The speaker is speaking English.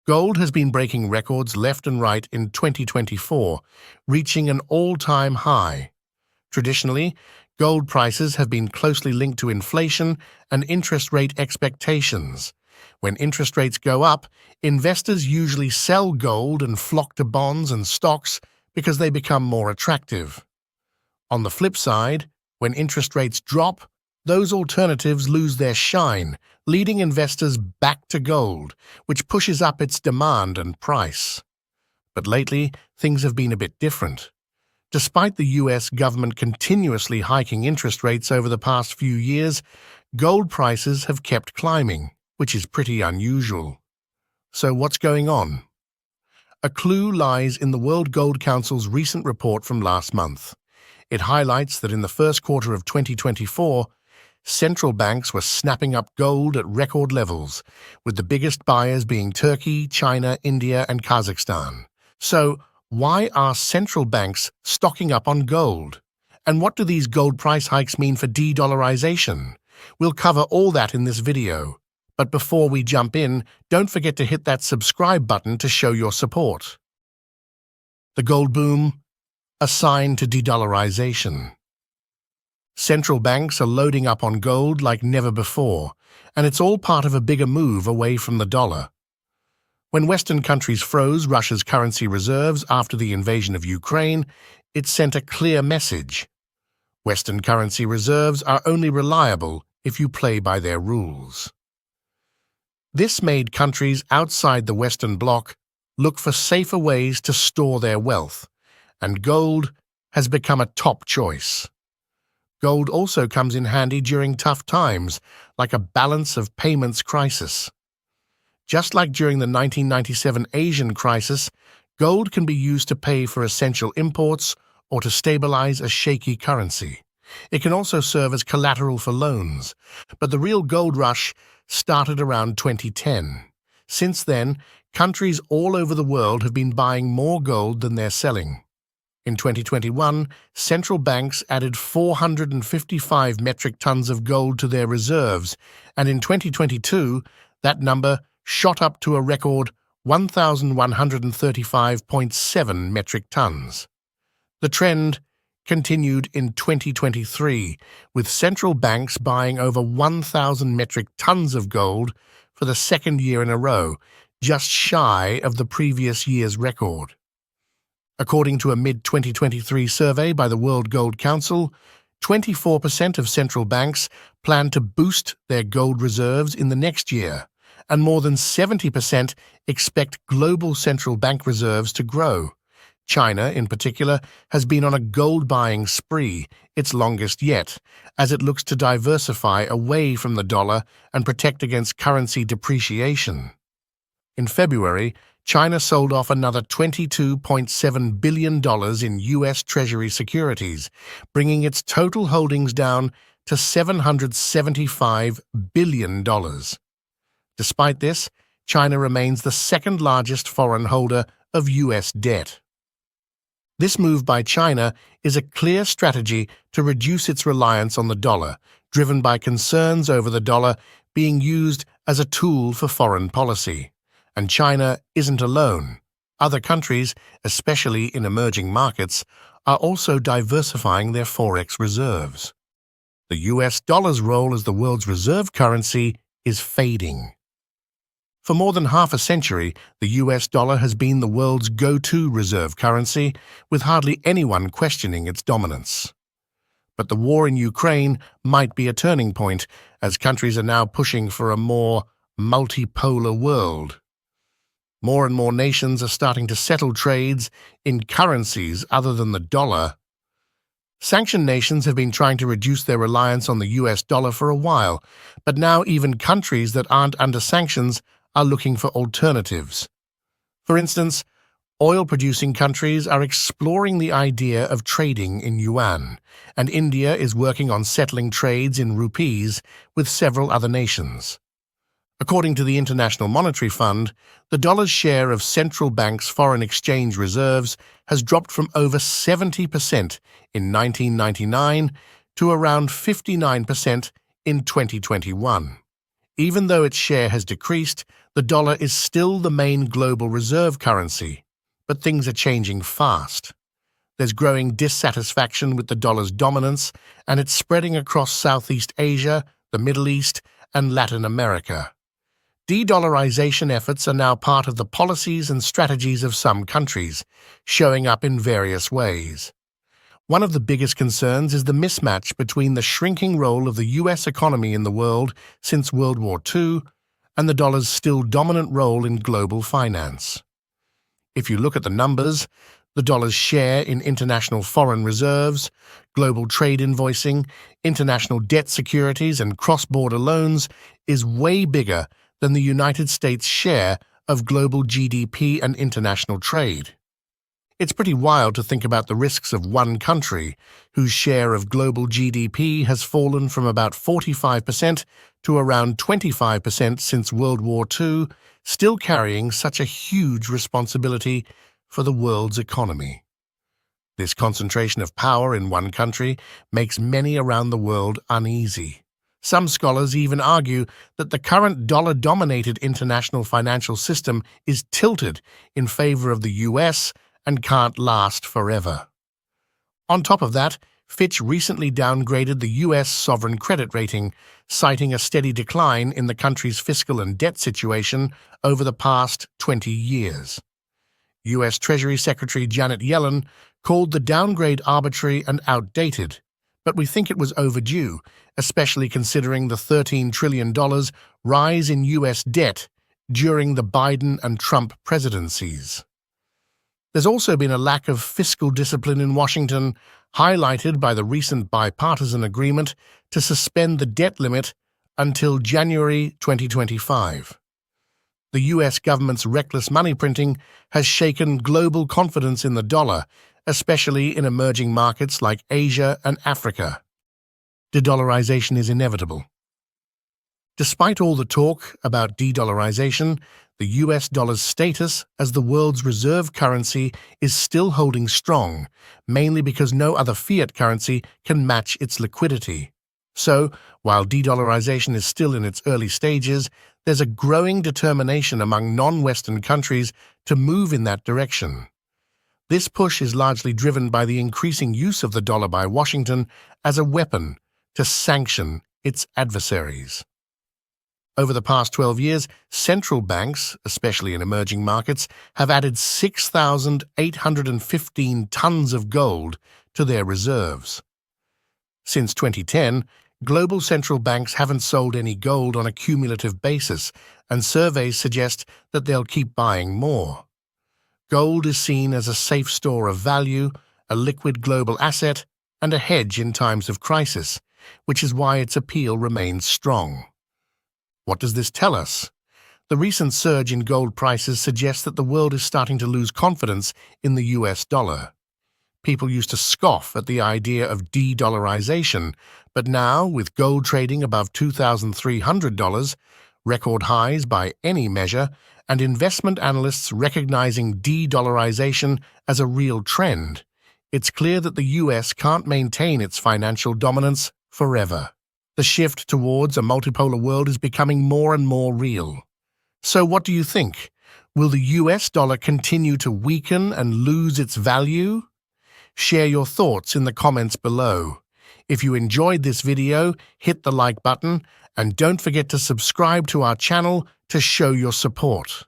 Gold has been breaking records left and right in 2024, reaching an all-time high. Traditionally, gold prices have been closely linked to inflation and interest rate expectations. When interest rates go up, investors usually sell gold and flock to bonds and stocks because they become more attractive. On the flip side, when interest rates drop, those alternatives lose their shine, leading investors back to gold, which pushes up its demand and price. But lately, things have been a bit different. Despite the US government continuously hiking interest rates over the past few years, gold prices have kept climbing, which is pretty unusual. So what's going on? A clue lies in the World Gold Council's recent report from last month. It highlights that in the first quarter of 2024, central banks were snapping up gold at record levels, with the biggest buyers being Turkey, China, India, and Kazakhstan. So, why are central banks stocking up on gold? And what do these gold price hikes mean for de-dollarization? We'll cover all that in this video. But before we jump in, don't forget to hit that subscribe button to show your support. The gold boom, a sign to de-dollarization. Central banks are loading up on gold like never before, and it's all part of a bigger move away from the dollar. When Western countries froze Russia's currency reserves after the invasion of Ukraine, it sent a clear message. Western currency reserves are only reliable if you play by their rules. This made countries outside the Western bloc look for safer ways to store their wealth, and gold has become a top choice. Gold also comes in handy during tough times, like a balance of payments crisis. Just like during the 1997 Asian crisis, gold can be used to pay for essential imports or to stabilize a shaky currency. It can also serve as collateral for loans, but the real gold rush started around 2010. Since then, countries all over the world have been buying more gold than they're selling. In 2021, central banks added 455 metric tons of gold to their reserves, and in 2022, that number shot up to a record 1,135.7 metric tons. The trend continued in 2023, with central banks buying over 1,000 metric tons of gold for the second year in a row, just shy of the previous year's record. According to a mid-2023 survey by the World Gold Council, 24% of central banks plan to boost their gold reserves in the next year, and more than 70% expect global central bank reserves to grow. China, in particular, has been on a gold-buying spree, its longest yet, as it looks to diversify away from the dollar and protect against currency depreciation. In February, China sold off another $22.7 billion in U.S. Treasury securities, bringing its total holdings down to $775 billion. Despite this, China remains the second-largest foreign holder of U.S. debt. This move by China is a clear strategy to reduce its reliance on the dollar, driven by concerns over the dollar being used as a tool for foreign policy. And China isn't alone. Other countries, especially in emerging markets, are also diversifying their forex reserves. The US dollar's role as the world's reserve currency is fading. For more than half a century, the US dollar has been the world's go-to reserve currency, with hardly anyone questioning its dominance. But the war in Ukraine might be a turning point, as countries are now pushing for a more multipolar world. More and more nations are starting to settle trades in currencies other than the dollar. Sanctioned nations have been trying to reduce their reliance on the US dollar for a while, but now even countries that aren't under sanctions are looking for alternatives. For instance, oil-producing countries are exploring the idea of trading in yuan, and India is working on settling trades in rupees with several other nations. According to the International Monetary Fund, the dollar's share of central banks' foreign exchange reserves has dropped from over 70% in 1999 to around 59% in 2021. Even though its share has decreased, the dollar is still the main global reserve currency. But things are changing fast. There's growing dissatisfaction with the dollar's dominance, and it's spreading across Southeast Asia, the Middle East, and Latin America. De-dollarization efforts are now part of the policies and strategies of some countries, showing up in various ways. One of the biggest concerns is the mismatch between the shrinking role of the US economy in the world since World War II and the dollar's still dominant role in global finance. If you look at the numbers, the dollar's share in international foreign reserves, global trade invoicing, international debt securities, and cross-border loans is way bigger than the United States' share of global GDP and international trade. It's pretty wild to think about the risks of one country whose share of global GDP has fallen from about 45% to around 25% since World War II, still carrying such a huge responsibility for the world's economy. This concentration of power in one country makes many around the world uneasy. Some scholars even argue that the current dollar-dominated international financial system is tilted in favor of the US and can't last forever. On top of that, Fitch recently downgraded the US sovereign credit rating, citing a steady decline in the country's fiscal and debt situation over the past 20 years. US Treasury Secretary Janet Yellen called the downgrade arbitrary and outdated, but we think it was overdue, especially considering the $13 trillion rise in US debt during the Biden and Trump presidencies. There's also been a lack of fiscal discipline in Washington, highlighted by the recent bipartisan agreement to suspend the debt limit until January 2025. The US government's reckless money printing has shaken global confidence in the dollar, especially in emerging markets like Asia and Africa. De-dollarization is inevitable. Despite all the talk about de-dollarization, the US dollar's status as the world's reserve currency is still holding strong, mainly because no other fiat currency can match its liquidity. So, while de-dollarization is still in its early stages, there's a growing determination among non-Western countries to move in that direction. This push is largely driven by the increasing use of the dollar by Washington as a weapon to sanction its adversaries. Over the past 12 years, central banks, especially in emerging markets, have added 6,815 tons of gold to their reserves. Since 2010, global central banks haven't sold any gold on a cumulative basis, and surveys suggest that they'll keep buying more. Gold is seen as a safe store of value, a liquid global asset, and a hedge in times of crisis, which is why its appeal remains strong. What does this tell us? The recent surge in gold prices suggests that the world is starting to lose confidence in the US dollar. People used to scoff at the idea of de-dollarization, but now, with gold trading above $2,300, record highs by any measure, and investment analysts recognizing de-dollarization as a real trend, it's clear that the US can't maintain its financial dominance forever. The shift towards a multipolar world is becoming more and more real. So what do you think? Will the US dollar continue to weaken and lose its value? Share your thoughts in the comments below. If you enjoyed this video, hit the like button and don't forget to subscribe to our channel to show your support.